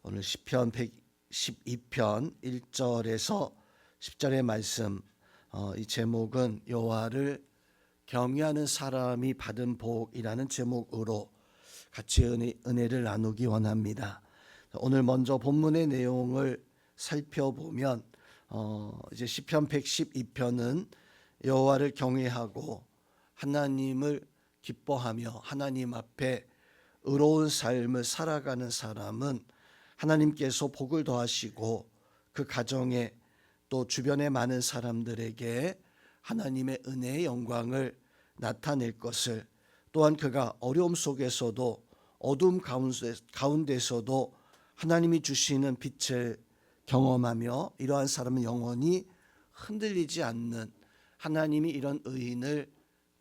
오늘 시편 112편 1절에서 10절의 말씀, 이 제목은 여호와를 경외하는 사람이 받은 복이라는 제목으로 같이 은혜를 나누기 원합니다. 오늘 먼저 본문의 내용을 살펴보면 이제 시편 112편은 여호와를 경외하고 하나님을 기뻐하며 하나님 앞에 의로운 삶을 살아가는 사람은 하나님께서 복을 더하시고 그 가정에 또 주변의 많은 사람들에게 하나님의 은혜의 영광을 나타낼 것을, 또한 그가 어려움 속에서도 어둠 가운데서도 하나님이 주시는 빛을 경험하며 이러한 사람은 영원히 흔들리지 않는, 하나님이 이런 의인을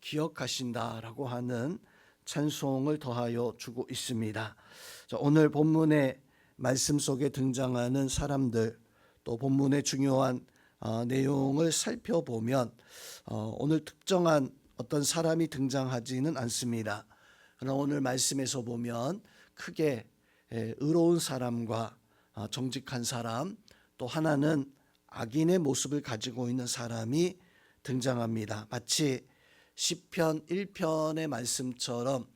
기억하신다라고 하는 찬송을 더하여 주고 있습니다. 오늘 본문의 말씀 속에 등장하는 사람들, 또 본문의 중요한 내용을 살펴보면 오늘 특정한 어떤 사람이 등장하지는 않습니다. 그러나 오늘 말씀에서 보면 크게 의로운 사람과 정직한 사람, 또 하나는 악인의 모습을 가지고 있는 사람이 등장합니다. 마치 시편 1편의 말씀처럼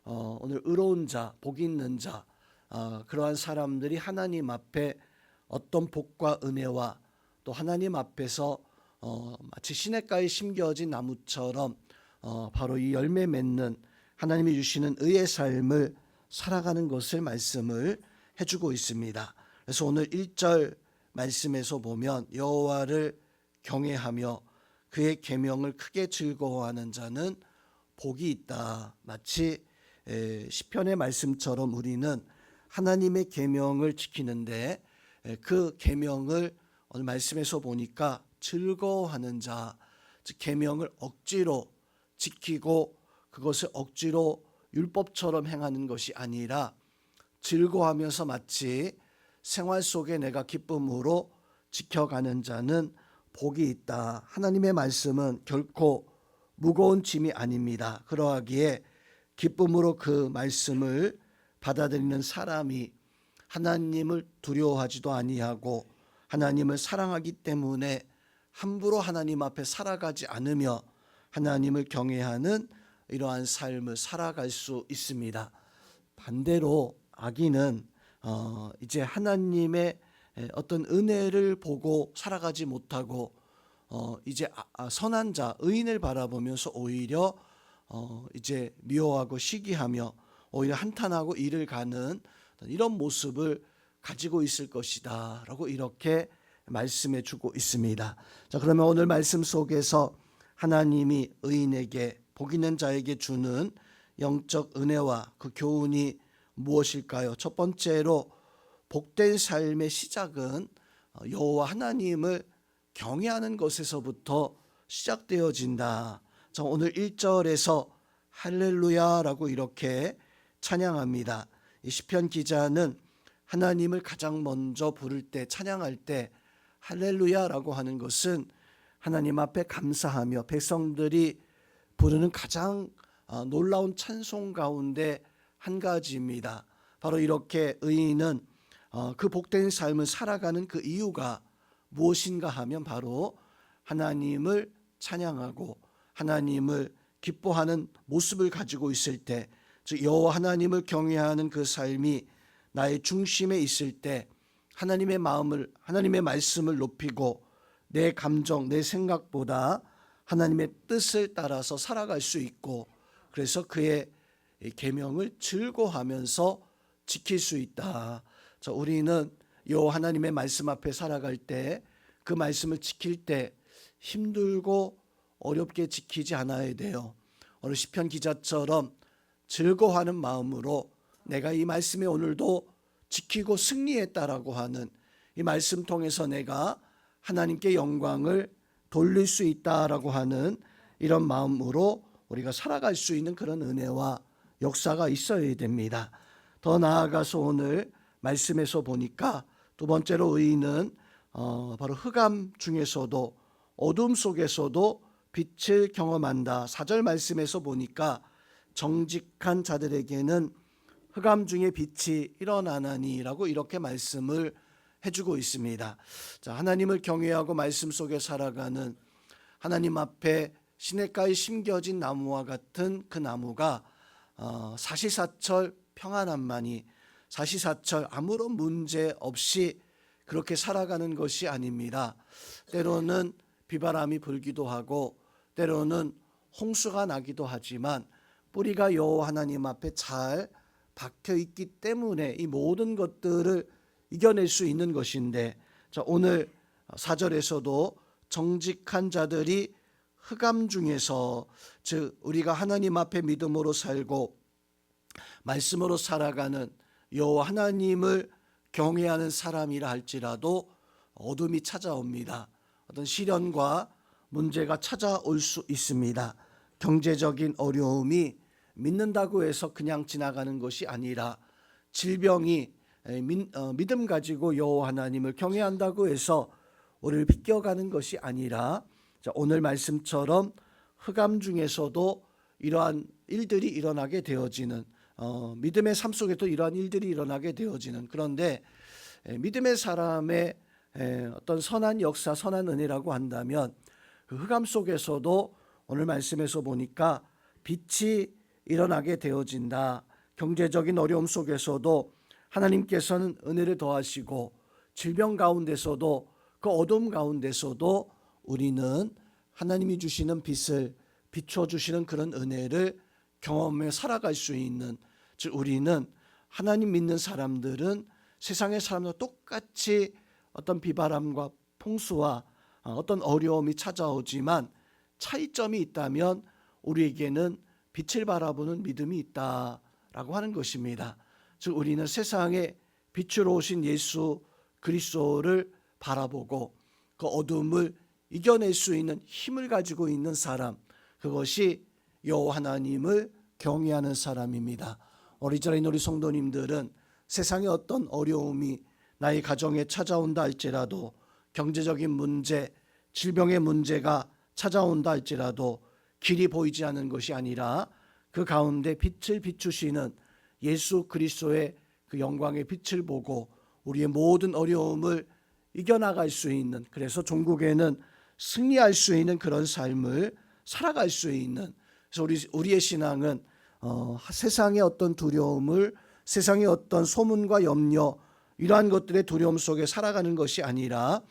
오늘 의로운 자, 복 있는 자, 그러한 사람들이 하나님 앞에 어떤 복과 은혜와 또 하나님 앞에서 마치 시냇가에 심겨진 나무처럼 바로 이 열매 맺는 하나님이 주시는 의의 삶을 살아가는 것을 말씀을 해주고 있습니다. 그래서 오늘 1절 말씀에서 보면 여호와를 경외하며 그의 계명을 크게 즐거워하는 자는 복이 있다. 마치 시편의 말씀처럼 우리는 하나님의 계명을 지키는데 그 계명을 오늘 말씀에서 보니까 즐거워하는 자, 즉 계명을 억지로 지키고 그것을 억지로 율법처럼 행하는 것이 아니라 즐거워하면서 마치 생활 속에 내가 기쁨으로 지켜가는 자는 복이 있다. 하나님의 말씀은 결코 무거운 짐이 아닙니다. 그러하기에 기쁨으로 그 말씀을 받아들이는 사람이 하나님을 두려워하지도 아니하고 하나님을 사랑하기 때문에 함부로 하나님 앞에 살아가지 않으며 하나님을 경외하는 이러한 삶을 살아갈 수 있습니다. 반대로 악인은 이제 하나님의 어떤 은혜를 보고 살아가지 못하고 이제 선한 자, 의인을 바라보면서 오히려 이제 미워하고 시기하며 오히려 한탄하고 이를 가는 이런 모습을 가지고 있을 것이다 라고 이렇게 말씀해 주고 있습니다. 자, 그러면 오늘 말씀 속에서 하나님이 의인에게, 복 있는 자에게 주는 영적 은혜와 그 교훈이 무엇일까요? 첫 번째로 복된 삶의 시작은 여호와 하나님을 경외하는 것에서부터 시작되어진다. 자, 오늘 1절에서 할렐루야라고 이렇게 찬양합니다. 이 시편 기자는 하나님을 가장 먼저 부를 때, 찬양할 때 할렐루야라고 하는 것은 하나님 앞에 감사하며 백성들이 부르는 가장 놀라운 찬송 가운데 한 가지입니다. 바로 이렇게 의인은 그 복된 삶을 살아가는 그 이유가 무엇인가 하면 바로 하나님을 찬양하고 하나님을 기뻐하는 모습을 가지고 있을 때, 즉 여호와 하나님을 경외하는 그 삶이 나의 중심에 있을 때 하나님의 마음을, 하나님의 말씀을 높이고 내 감정, 내 생각보다 하나님의 뜻을 따라서 살아갈 수 있고, 그래서 그의 계명을 즐거워하면서 지킬 수 있다. 자, 우리는 여호와 하나님의 말씀 앞에 살아갈 때, 그 말씀을 지킬 때 힘들고 어렵게 지키지 않아야 돼요. 오늘 시편 기자처럼 즐거워하는 마음으로 내가 이 말씀에 오늘도 지키고 승리했다라고 하는 이 말씀 통해서 내가 하나님께 영광을 돌릴 수 있다라고 하는 이런 마음으로 우리가 살아갈 수 있는 그런 은혜와 역사가 있어야 됩니다. 더 나아가서 오늘 말씀에서 보니까 두 번째로 의인은 바로 흑암 중에서도 어둠 속에서도 빛을 경험한다. 4절 말씀에서 보니까 정직한 자들에게는 흑암 중에 빛이 일어나나니라고 이렇게 말씀을 해주고 있습니다. 자, 하나님을 경외하고 말씀 속에 살아가는, 하나님 앞에 시냇가에 심겨진 나무와 같은 그 나무가 사시사철 평안함만이, 사시사철 아무런 문제 없이 그렇게 살아가는 것이 아닙니다. 때로는 비바람이 불기도 하고 때로는 홍수가 나기도 하지만 뿌리가 여호와 하나님 앞에 잘 박혀 있기 때문에 이 모든 것들을 이겨낼 수 있는 것인데, 자, 오늘 4절에서도 정직한 자들이 흑암 중에서, 즉 우리가 하나님 앞에 믿음으로 살고 말씀으로 살아가는 여호와 하나님을 경외하는 사람이라 할지라도 어둠이 찾아옵니다. 어떤 시련과 문제가 찾아올 수 있습니다. 경제적인 어려움이 믿는다고 해서 그냥 지나가는 것이 아니라, 질병이 믿음 가지고 여호와 하나님을 경외한다고 해서 우리를 비껴가는 것이 아니라, 오늘 말씀처럼 흑암 중에서도 이러한 일들이 일어나게 되어지는, 믿음의 삶 속에도 이러한 일들이 일어나게 되어지는, 그런데 믿음의 사람의 어떤 선한 역사, 선한 은혜라고 한다면 그 흑암 속에서도 오늘 말씀에서 보니까 빛이 일어나게 되어진다. 경제적인 어려움 속에서도 하나님께서는 은혜를 더하시고, 질병 가운데서도, 그 어둠 가운데서도 우리는 하나님이 주시는 빛을 비춰주시는 그런 은혜를 경험해 살아갈 수 있는, 즉 우리는, 하나님 믿는 사람들은 세상의 사람과 똑같이 어떤 비바람과 풍수와 어떤 어려움이 찾아오지만 차이점이 있다면 우리에게는 빛을 바라보는 믿음이 있다라고 하는 것입니다. 즉 우리는 세상에 빛으로 오신 예수 그리스도를 바라보고 그 어둠을 이겨낼 수 있는 힘을 가지고 있는 사람, 그것이 여호와 하나님을 경외하는 사람입니다. 어리저리 우리 성도님들은 세상에 어떤 어려움이 나의 가정에 찾아온다 할지라도, 경제적인 문제, 질병의 문제가 찾아온다 할지라도 길이 보이지 않는 것이 아니라 그 가운데 빛을 비추시는 예수 그리스도의 그 영광의 빛을 보고 우리의 모든 어려움을 이겨나갈 수 있는, 그래서 종국에는 승리할 수 있는 그런 삶을 살아갈 수 있는, 그래서 우리의 신앙은 세상의 어떤 두려움을, 세상의 어떤 소문과 염려, 이러한 것들의 두려움 속에 살아가는 것이 아니라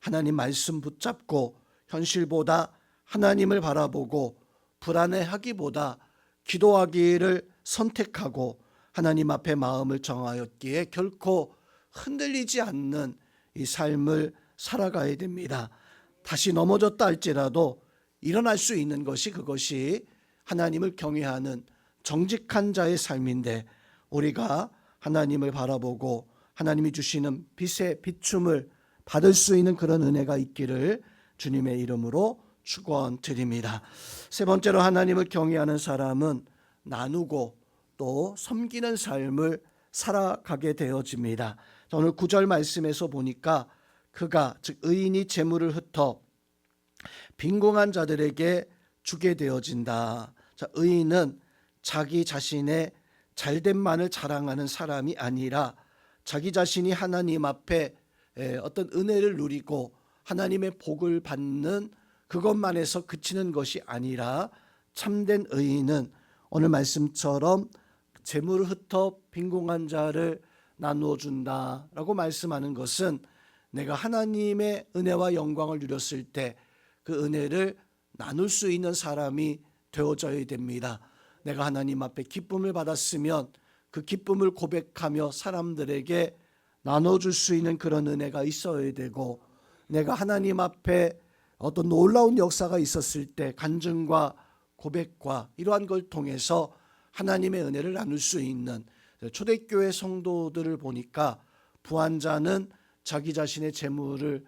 하나님 말씀 붙잡고 현실보다 하나님을 바라보고 불안해하기보다 기도하기를 선택하고 하나님 앞에 마음을 정하였기에 결코 흔들리지 않는 이 삶을 살아가야 됩니다. 다시 넘어졌다 할지라도 일어날 수 있는 것이, 그것이 하나님을 경외하는 정직한 자의 삶인데, 우리가 하나님을 바라보고 하나님이 주시는 빛의 비춤을 받을 수 있는 그런 은혜가 있기를 주님의 이름으로 축원드립니다. 세 번째로 하나님을 경외하는 사람은 나누고 또 섬기는 삶을 살아가게 되어집니다. 오늘 9절 말씀에서 보니까 그가, 즉 의인이 재물을 흩어 빈궁한 자들에게 주게 되어진다. 자, 의인은 자기 자신의 잘됨만을 자랑하는 사람이 아니라 자기 자신이 하나님 앞에 어떤 은혜를 누리고 하나님의 복을 받는 그것만에서 그치는 것이 아니라, 참된 의인은 오늘 말씀처럼 재물을 흩어 빈궁한 자를 나누어 준다라고 말씀하는 것은, 내가 하나님의 은혜와 영광을 누렸을 때 그 은혜를 나눌 수 있는 사람이 되어져야 됩니다. 내가 하나님 앞에 기쁨을 받았으면 그 기쁨을 고백하며 사람들에게 나눠줄 수 있는 그런 은혜가 있어야 되고, 내가 하나님 앞에 어떤 놀라운 역사가 있었을 때 간증과 고백과 이러한 걸 통해서 하나님의 은혜를 나눌 수 있는, 초대교회 성도들을 보니까 부한자는 자기 자신의 재물을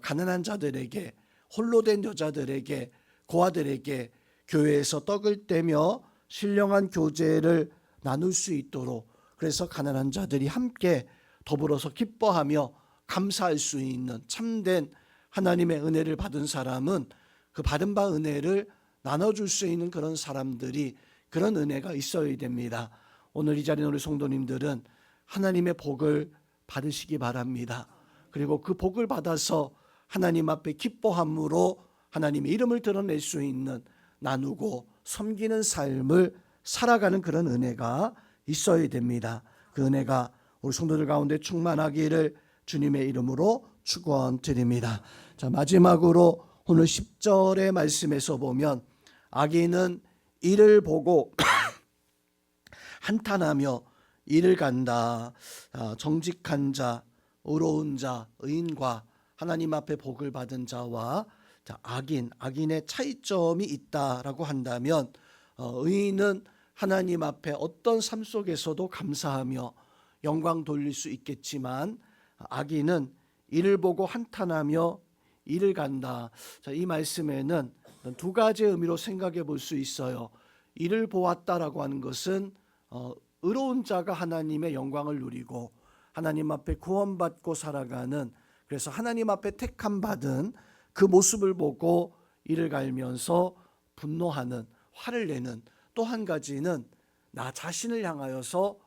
가난한 자들에게, 홀로 된 여자들에게, 고아들에게 교회에서 떡을 떼며 신령한 교제를 나눌 수 있도록, 그래서 가난한 자들이 함께 더불어서 기뻐하며 감사할 수 있는 참된 하나님의 은혜를 받은 사람은 그 받은 바 은혜를 나눠줄 수 있는 그런 사람들이, 그런 은혜가 있어야 됩니다. 오늘 이 자리에 있는 우리 성도님들은 하나님의 복을 받으시기 바랍니다. 그리고 그 복을 받아서 하나님 앞에 기뻐함으로 하나님의 이름을 드러낼 수 있는, 나누고 섬기는 삶을 살아가는 그런 은혜가 있어야 됩니다. 그 은혜가 우리 성도들 가운데 충만하기를 주님의 이름으로 축원드립니다. 자, 마지막으로 오늘 10절의 말씀에서 보면 악인은 이를 보고 한탄하며 이를 간다. 정직한 자, 의로운 자, 의인과 하나님 앞에 복을 받은 자와 악인의 차이점이 있다라고 한다면, 의인은 하나님 앞에 어떤 삶 속에서도 감사하며 영광 돌릴 수 있겠지만, 악인은 이를 보고 한탄하며 이를 간다. 자, 이 말씀에는 두 가지의 의미로 생각해 볼 수 있어요. 이를 보았다라고 하는 것은 의로운 자가 하나님의 영광을 누리고 하나님 앞에 구원받고 살아가는, 그래서 하나님 앞에 택함 받은 그 모습을 보고 이를 갈면서 분노하는, 화를 내는, 또 한 가지는 나 자신을 향하여서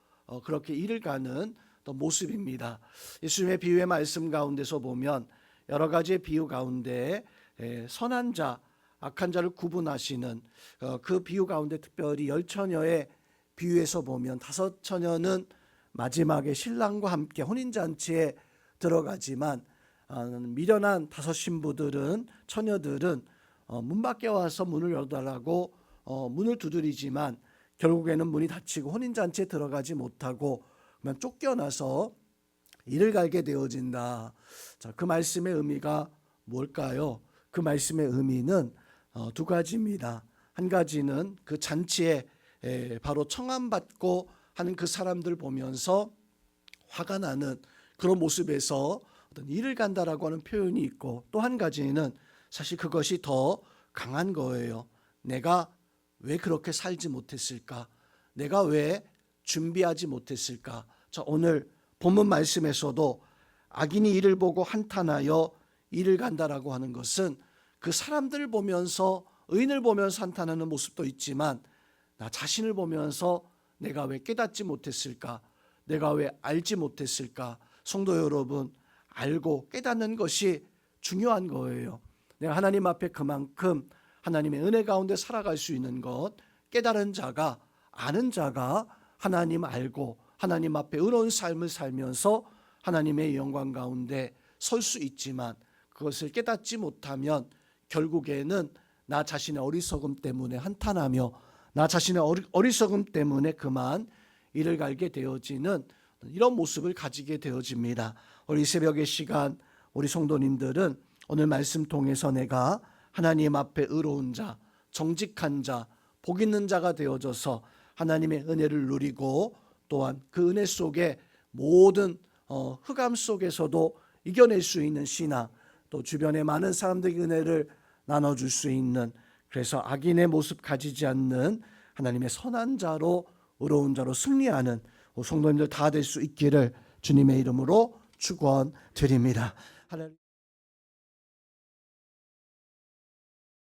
그렇게 이를 가는 또 모습입니다. 예수님의 비유의 말씀 가운데서 보면 여러 가지의 비유 가운데 선한 자, 악한 자를 구분하시는 그 비유 가운데 특별히 열 처녀의 비유에서 보면 다섯 처녀는 마지막에 신랑과 함께 혼인잔치에 들어가지만 미련한 다섯 신부들은, 처녀들은 문 밖에 와서 문을 열어달라고 문을 두드리지만 결국에는 문이 닫히고 혼인잔치에 들어가지 못하고 그냥 쫓겨나서 이를 갈게 되어진다. 자, 그 말씀의 의미가 뭘까요? 그 말씀의 의미는 두 가지입니다. 한 가지는 그 잔치에 바로 청함받고 하는 그 사람들 보면서 화가 나는 그런 모습에서 어떤 이를 간다라고 하는 표현이 있고, 또 한 가지는 사실 그것이 더 강한 거예요. 내가 왜 그렇게 살지 못했을까? 내가 왜 준비하지 못했을까? 자, 오늘 본문 말씀에서도 악인이 이를 보고 한탄하여 이를 간다라고 하는 것은 그 사람들을 보면서, 의인을 보면서 한탄하는 모습도 있지만 나 자신을 보면서 내가 왜 깨닫지 못했을까? 내가 왜 알지 못했을까? 성도 여러분, 알고 깨닫는 것이 중요한 거예요. 내가 하나님 앞에 그만큼 하나님의 은혜 가운데 살아갈 수 있는 것, 깨달은 자가, 아는 자가 하나님 알고 하나님 앞에 의로운 삶을 살면서 하나님의 영광 가운데 설 수 있지만, 그것을 깨닫지 못하면 결국에는 나 자신의 어리석음 때문에 한탄하며 나 자신의 어리석음 때문에 그만 이를 갈게 되어지는 이런 모습을 가지게 되어집니다. 우리 새벽의 시간, 우리 성도님들은 오늘 말씀 통해서 내가 하나님 앞에 의로운 자, 정직한 자, 복 있는 자가 되어져서 하나님의 은혜를 누리고, 또한 그 은혜 속에 모든 흑암 속에서도 이겨낼 수 있는 신앙, 또 주변에 많은 사람들에게 은혜를 나눠줄 수 있는, 그래서 악인의 모습 가지지 않는 하나님의 선한 자로, 의로운 자로 승리하는 성도님들 다 될 수 있기를 주님의 이름으로 축원드립니다. 하나님